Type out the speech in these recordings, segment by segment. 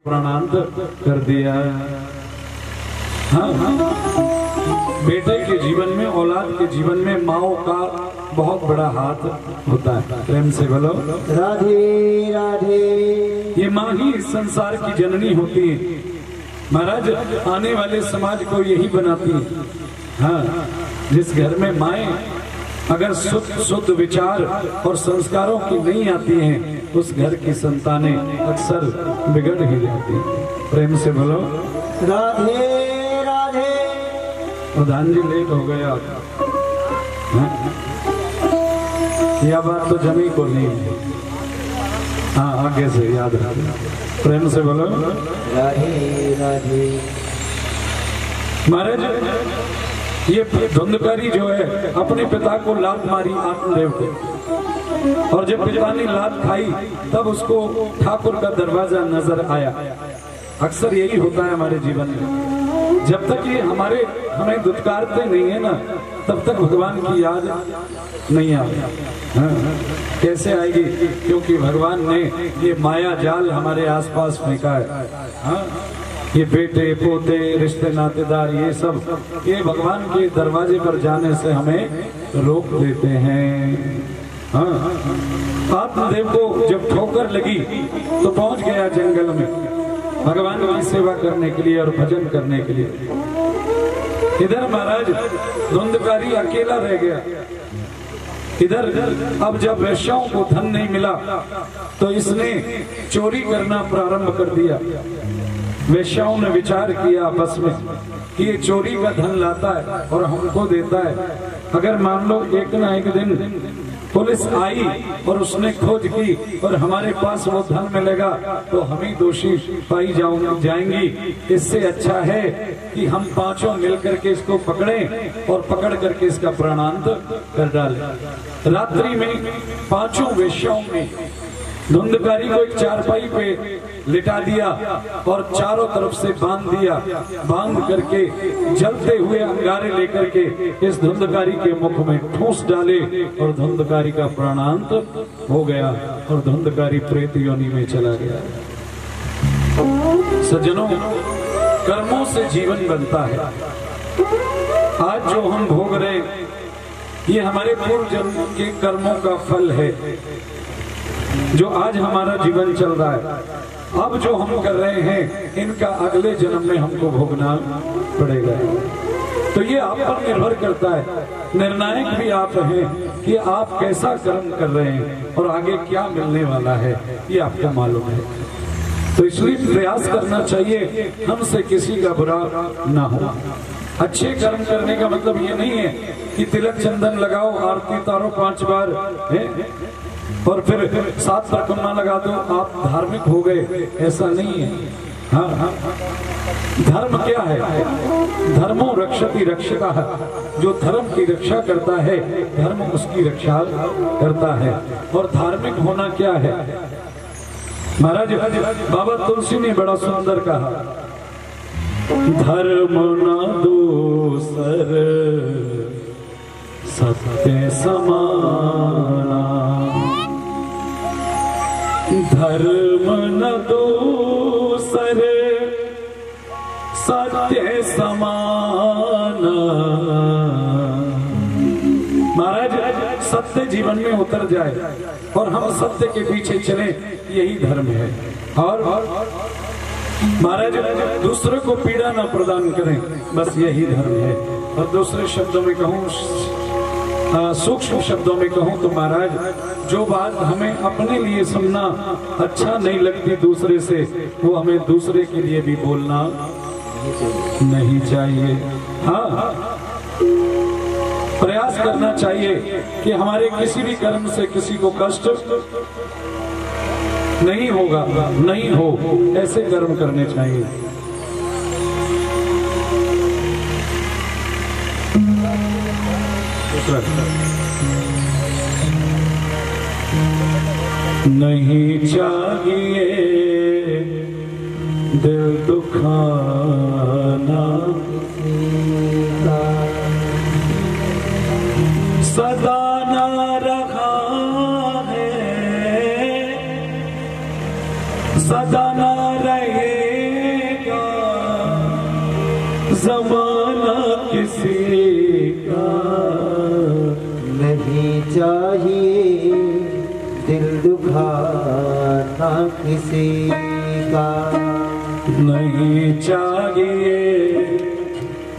प्राणांत कर दिया। हाँ, बेटे के जीवन में, औलाद के जीवन में माओ का बहुत बड़ा हाथ होता है। प्रेम से बोलो राधे राधे। ये माँ ही इस संसार की जननी होती है महाराज, आने वाले समाज को यही बनाती है। हाँ, जिस घर में माएँ अगर शुद्ध विचार और संस्कारों की नहीं आती हैं, उस घर की संतानें अक्सर बिगड़ ही जाती हैं। प्रेम से बोलो राधे राधे। प्रधान जी लेट हो गए आप, यह बात तो जमी को नहीं है। हाँ, आगे से याद रखना। प्रेम से बोलो राधे राधे। महाराज, ये धुंधकारी जो है अपने पिता को लात मारी आत्मदेव को, और जब पिता ने लात खाई तब उसको ठाकुर का दरवाजा नजर आया। अक्सर यही होता है हमारे जीवन में, जब तक ये हमें दुत्कारते नहीं है ना, तब तक भगवान की याद नहीं आती। हाँ, कैसे आएगी? क्योंकि भगवान ने ये माया जाल हमारे आसपास फेंका है। हाँ, ये बेटे पोते रिश्ते नातेदार ये सब, ये भगवान के दरवाजे पर जाने से हमें रोक देते हैं। हाँ, आत्मदेव को जब ठोकर लगी तो पहुंच गया जंगल में भगवान की सेवा करने के लिए और भजन करने के लिए। इधर महाराज धुंधकारी अकेला रह गया। इधर अब जब वैश्याओं को धन नहीं मिला तो इसने चोरी करना प्रारंभ कर दिया। वैश्याओं ने विचार किया आपस में कि ये चोरी का धन लाता है और हमको देता है। अगर मान लो एक ना एक दिन पुलिस आई और उसने खोज की और हमारे पास वो धन मिलेगा तो हम ही दोषी पाई जाएंगी। इससे अच्छा है कि हम पांचों मिलकर के इसको पकड़ें और पकड़ करके इसका प्राणांत कर डालें। रात्रि में पांचों वेश्याओं ने धुंधकारी को एक चारपाई पे लिटा दिया और चारों तरफ से बांध दिया। बांध करके जलते हुए अंगारे लेकर के इस धुंधकारी के मुख में ठूस डाले और धुंधकारी का प्राणांत हो गया और धुंधकारी प्रेत योनि में चला गया। सज्जनों, कर्मों से जीवन बनता है। आज जो हम भोग रहे ये हमारे पूर्व जन्म के कर्मों का फल है, जो आज हमारा जीवन चल रहा है। अब जो हम कर रहे हैं इनका अगले जन्म में हमको भोगना पड़ेगा। तो ये आप पर निर्भर करता है। निर्णायक भी आप हैं कि आप कैसा कर्म कर रहे हैं और आगे क्या मिलने वाला है, ये आपको मालूम है। तो इसलिए प्रयास करना चाहिए हमसे किसी का बुरा ना हो। अच्छे कर्म करने का मतलब ये नहीं है कि तिलक चंदन लगाओ, आरती उतारो 5 बार है और फिर 7 परिक्रमा लगा दो, आप धार्मिक हो गए, ऐसा नहीं है। हाँ, हाँ, धर्म क्या है? धर्मो रक्षति रक्षका है। जो धर्म की रक्षा करता है धर्म उसकी रक्षा करता है। और धार्मिक होना क्या है? महाराज बाबा तुलसी ने बड़ा सुंदर कहा, धर्म न दूसर सत्य समाना, धर्म न दूसर सत्य समाना। महाराज सत्य जीवन में उतर जाए और हम सत्य के पीछे चलें, यही धर्म है। और महाराज दूसरे को पीड़ा न प्रदान करें, बस यही धर्म है। और दूसरे शब्दों में कहूँ, सूक्ष्म शब्दों में कहूँ तो महाराज जो बात हमें अपने लिए सुनना अच्छा नहीं लगती दूसरे से, वो हमें दूसरे के लिए भी बोलना नहीं चाहिए। हाँ, प्रयास करना चाहिए कि हमारे किसी भी कर्म से किसी को कष्ट नहीं होगा, नहीं हो, ऐसे कर्म करने चाहिए। नहीं चाहिए दिल दुखाना, सदा ना रखा है, सदा ना रहे ज़माना किसी का नहीं चाहिए, दिल दुखाना किसी का नहीं चाहिए,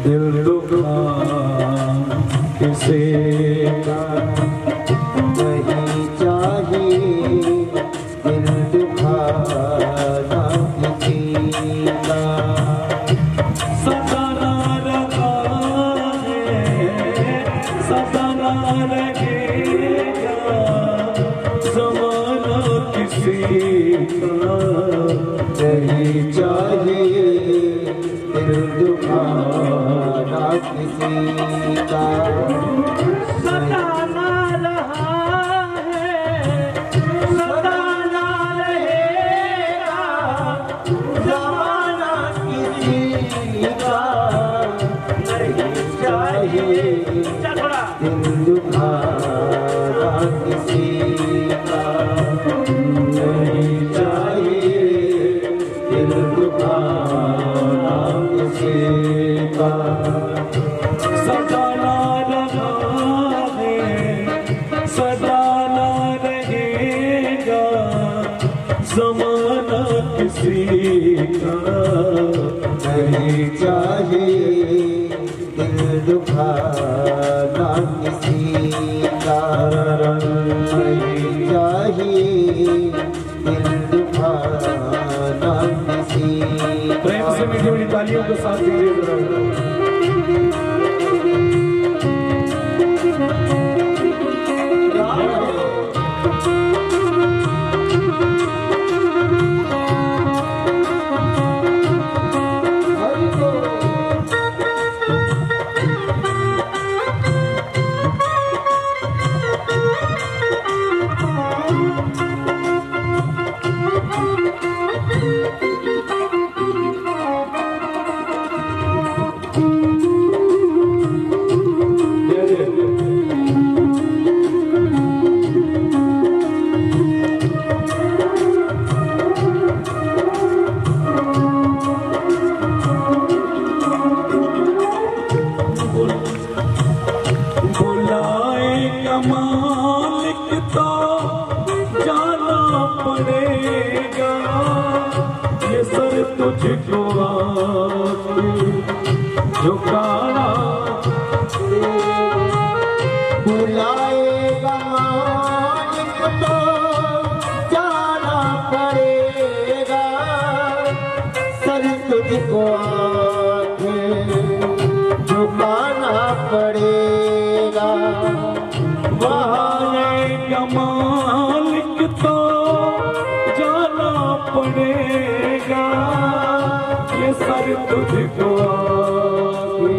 दिल दुखाना किसी का नहीं चाहिए, दिल दुखाना किसी का सताना रहा है, सताना रहेगा ज़माना किसी का नहीं चाहिए, दिल दुखाना किसी का सताना रहा है, सताना रहेगा ज़माना किसी का नहीं चाहिए, दिल दुखाना किसी का नहीं चाहिए, दिल दुखाना किसी का सताना रहा है, सताना रहेगा ज़माना किसी का नहीं चाहिए, दिल दुखाना किसी का नहीं चाहिए, दिल दुखाना किसी प्रेम से मीठी मीठी तालियों के साथ दीजिए जरा। बुलाएगा मालिक तो जाना पड़ेगा, ये सर तुझको आके झुकाना बुलाएगा मालिक तो जाना पड़ेगा, सर तुझको आके झुकाना पड़ेगा। आएगा मालिक तो जाना पड़ेगा, ये सर तुझको आके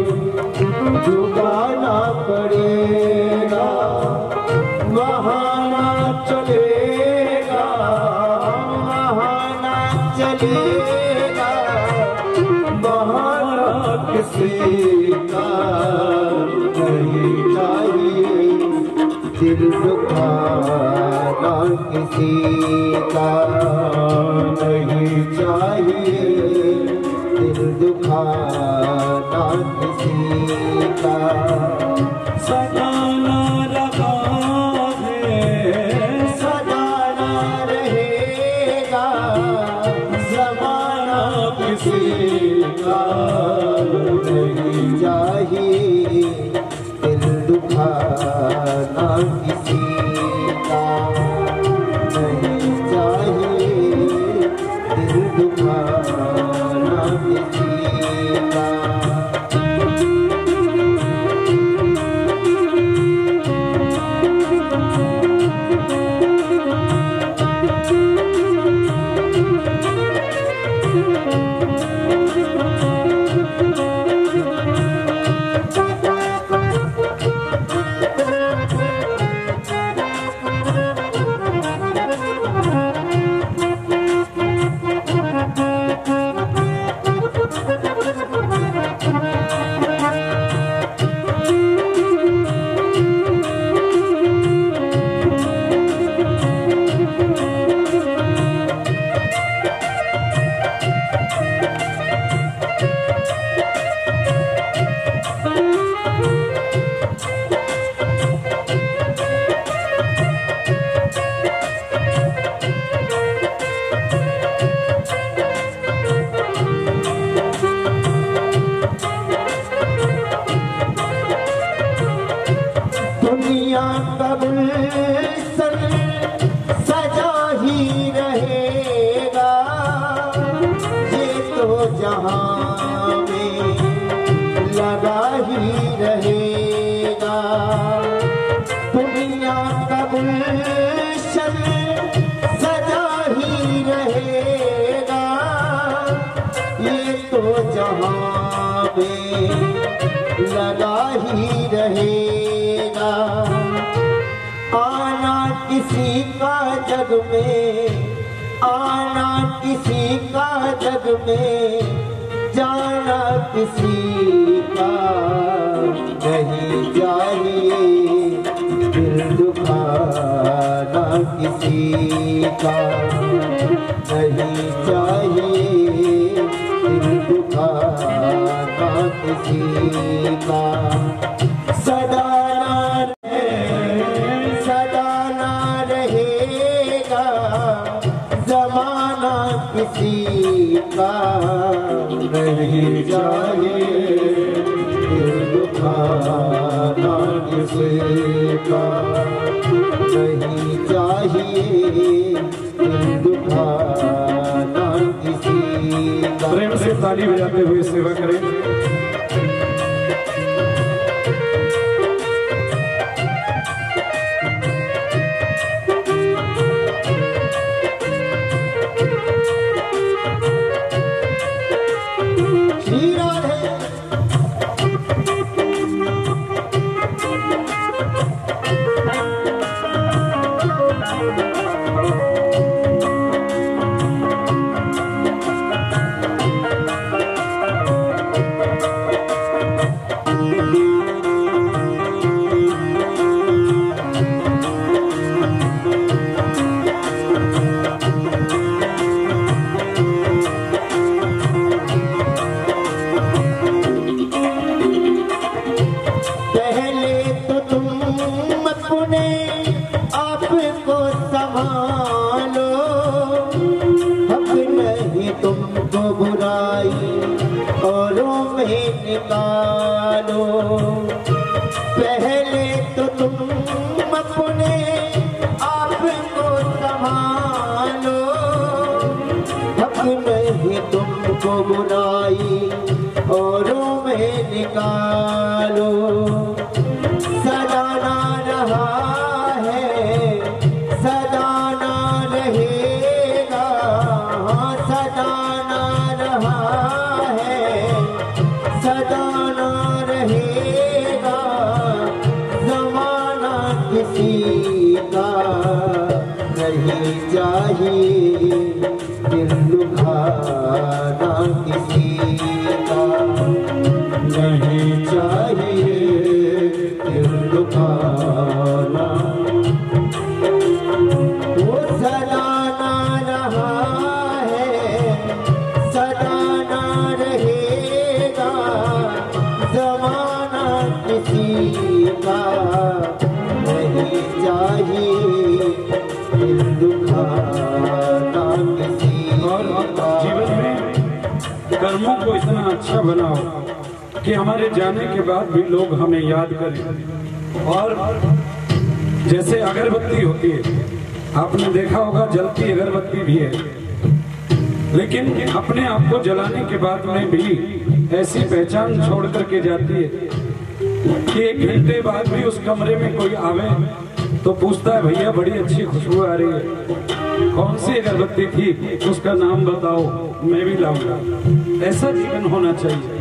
झुकाना पड़ेगा, वहाँ ना चलेगा, वहाँ ना चलेगा, बहाना किसी का नहीं चाहिए, दिल दुखाना किसी का नहीं चाहिए, दिल दुखाना किसी का सताना रहा है, सदाना रहेगा ज़माना किसी का नहीं चाहिए, दिल दुखाना किसी का नहीं चाहिए, दिल दुखाना किसी का तो जहां में लगा ही रहेगा, दुनिया का गुलशन सजा ही रहेगा, ये तो जहां में लगा ही रहेगा। आना किसी का जग में, आना किसी का जग में, जाना किसी का नहीं चाहिए, दिल दुखाना किसी का नहीं चाहिए, दिल दुखाना किसी का। सदा किसी का नहीं चाहिए, दिल दुखाना किसी का नहीं चाहिए, दिल दुखाना किसी का। प्रेम से ताली बजाते हुए सेवा करें। तुमको बुराई औरों में निकालो, पहले तो तुम अपने आप को संभालो, हक नहीं तुमको बुराई औरों में निकालो। सजाना रहा है सजाना रहेगा, सजाना रहा है सजाना रहेगा, जमाना किसी का नहीं चाहिए, दिल दुखाना किसी का नहीं चाहिए, दिल दुखाना। वो सजाना रहा है सजाना रहेगा, जमाना किसी का नहीं चाहिए, दिल दुखाना किसी का। जीवन में कर्मों को इतना अच्छा बनाओ कि हमारे जाने के बाद भी लोग हमें याद करें। और जैसे अगरबत्ती होती है, आपने देखा होगा जलती अगरबत्ती भी है, लेकिन अपने आप को जलाने के बाद में भी ऐसी पहचान छोड़ करके जाती है कि 1 घंटे बाद भी उस कमरे में कोई आवे तो पूछता है, भैया बड़ी अच्छी खुशबू आ रही है, कौन सी अगरबत्ती थी, उसका नाम बताओ, मैं भी लाऊंगा। ऐसा जीवन होना चाहिए।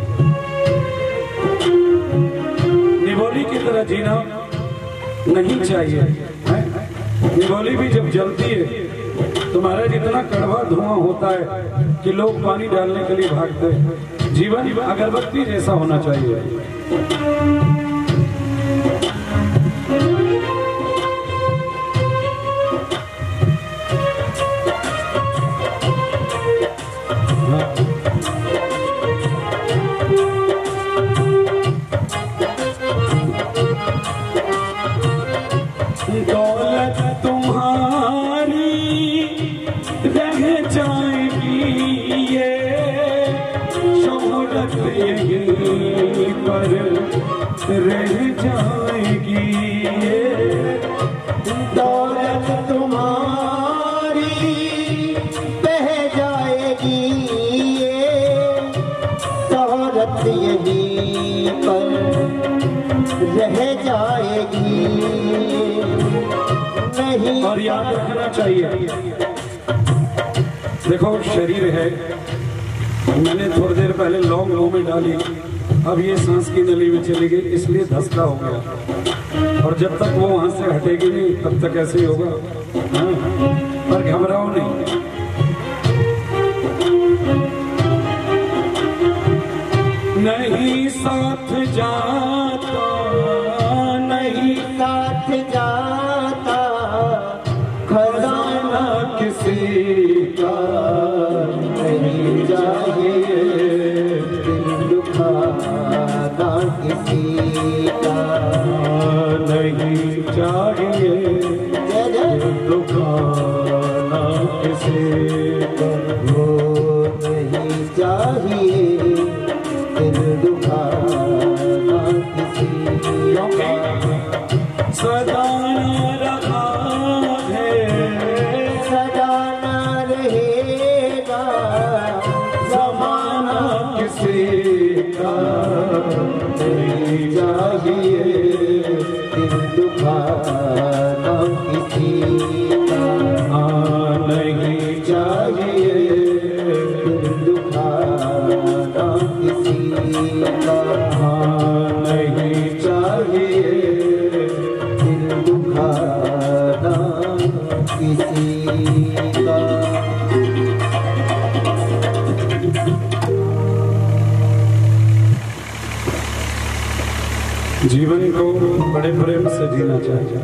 निभोली की तरह जीना नहीं चाहिए। निभोली भी जब जलती है तुम्हारा जितना कड़वा धुआं होता है कि लोग पानी डालने के लिए भागते हैं, जीवन अगरबत्ती जैसा होना चाहिए। दौलत तुम्हारी रह जाएगी, ये शोहरत यहीं पर रह जाएगी, ये दौलत तुम्हारी बह जाएगी, ये बात यहीं पर रह जाएगी नहीं। और याद रखना चाहिए, देखो शरीर है, मैंने थोड़ी देर पहले लॉन्ग लो में डाली, अब ये सांस की नली में चली गई, इसलिए धसका हो गया। और जब तक वो वहां से हटेगी नहीं तब तक ऐसे ही होगा। हाँ, पर घबराओ नहीं। नहीं साथ जाता, नहीं साथ जाता खजाना किसी का नहीं चाहिए दिल दुखाना किसी का नहीं चाहिए दुखाना किसी का। वो नहीं चाहिए दिल दुखाना किसी का। सदा रहा है, सदा न रहेगा जमाना किसी का नहीं चाहिए दिल दुखाना किसी का। नहीं चाहिए दिल दुखाना किसी का। नहीं चाहिए दिल दुखाना किसी का। जीवन को बड़े प्रेम से जीना चाहिए।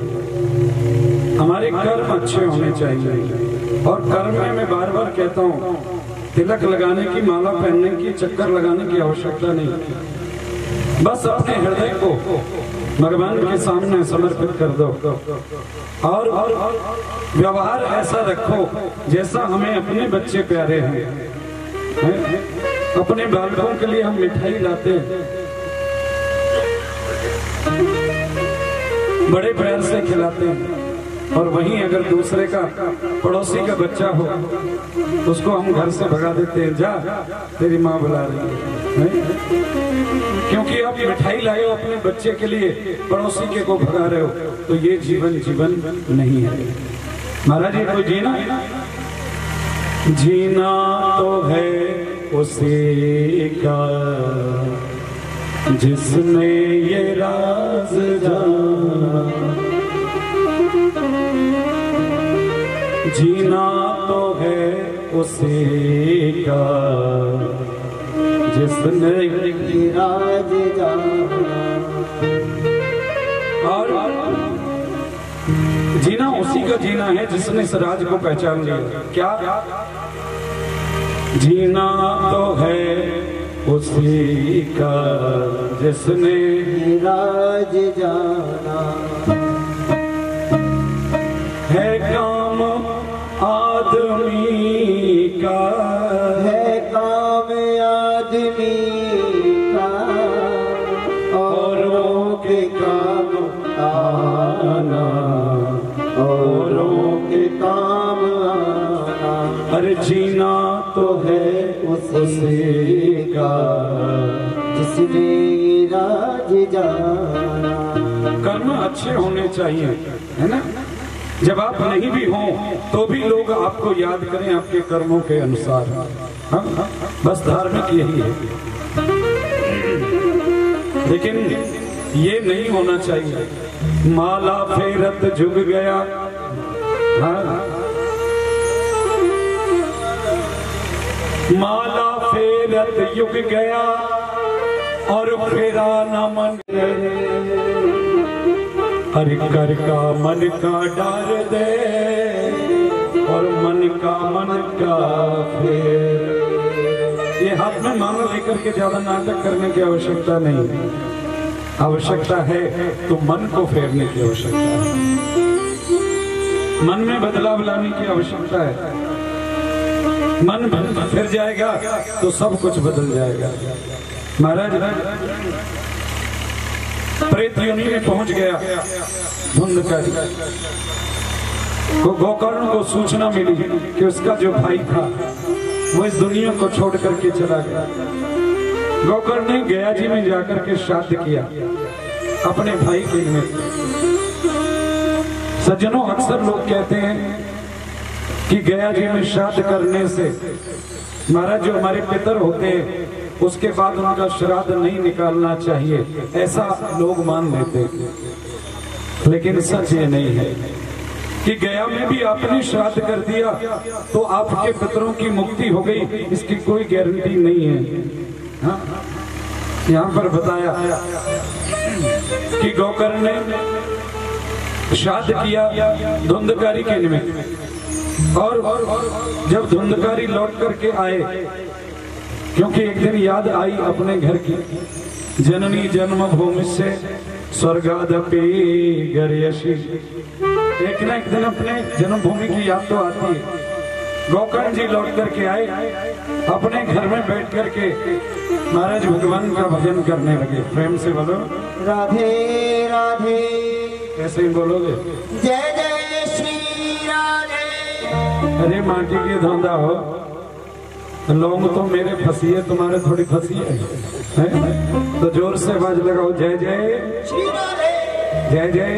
हमारे कर्म अच्छे होने चाहिए। और कर्म में मैं बार बार कहता हूँ, तिलक लगाने की, माला पहनने की, चक्कर लगाने की आवश्यकता नहीं। बस अपने हृदय को भगवान के सामने समर्पित कर दो और व्यवहार ऐसा रखो जैसा हमें अपने बच्चे प्यारे हैं। अपने बालकों के लिए हम मिठाई लाते हैं, बड़े प्यार से खिलाते हैं, और वहीं अगर दूसरे का, पड़ोसी का बच्चा हो उसको हम घर से भगा देते हैं, जा तेरी माँ बुला रही है। क्योंकि आप मिठाई लाए हो अपने बच्चे के लिए, पड़ोसी के को भगा रहे हो, तो ये जीवन जीवन नहीं है। महाराज जी को जीना तो है उसी का जिसने ये राज जाना। जीना तो है उसी का जिसने राज जाना। और जीना उसी का जीना है जिसने इस राज को पहचान लिया। क्या जीना तो है उसी का जिसने राज जाना। है काम आदमी का, है काम आदमी का औरों के काम आना, औरों के काम आना। अरे जीना तो है उसी का जिसने राज जाना। कर्म अच्छे होने चाहिए, है ना। जब आप नहीं भी हों तो भी लोग आपको याद करें आपके कर्मों के अनुसार। हाँ, बस धार्मिक यही है। लेकिन ये नहीं होना चाहिए माला फेरत झुक गया। हाँ, माला फेरत युग गया और फेरा न मन। हर कर का मन का डार दे और मन का फेर। ये हाथ में माला लेकर के ज्यादा नाटक करने की आवश्यकता नहीं, आवश्यकता है तो मन को फेरने की आवश्यकता है। मन में बदलाव लाने की आवश्यकता है। मन फिर जाएगा तो सब कुछ बदल जाएगा। महाराज प्रेत योनि में पहुंच गया धुंधकारी को। गोकर्ण को सूचना मिली कि उसका जो भाई था वो इस दुनिया को छोड़ करके चला गया। गोकर्ण ने गया जी में जाकर के श्राद्ध किया अपने भाई के निमित्त। सज्जनों, अक्सर लोग कहते हैं कि गया जी में श्राद्ध करने से महाराज जो हमारे पितर होते हैं उसके बाद उनका श्राद्ध नहीं निकालना चाहिए, ऐसा लोग मान लेते हैं। लेकिन सच ये नहीं है कि गया में भी आपने श्राद्ध कर दिया तो आपके पितरों की मुक्ति हो गई, इसकी कोई गारंटी नहीं है। हाँ? यहाँ पर बताया कि गोकर्ण ने श्राद्ध किया धुंधकारी के निमित्त, और जब धुंधकारी लौट करके आए, क्योंकि एक दिन याद आई अपने घर की, जननी जन्मभूमि से स्वर्गादपि गर्यसि। एक ना एक दिन अपने जन्मभूमि की याद तो आती है। गोकर्ण जी लौट करके आए, अपने घर में बैठ करके महाराज भगवान का भजन करने लगे। प्रेम से बोलो राधे राधे, कैसे ही बोलोगे? जय जय श्री राधे। अरे माटी की धंधा हो, लौंग तो मेरे फंसी है, तुम्हारे थोड़ी फंसी है? तो जोर से आवाज लगाओ, जय जय श्री राधे, जय जय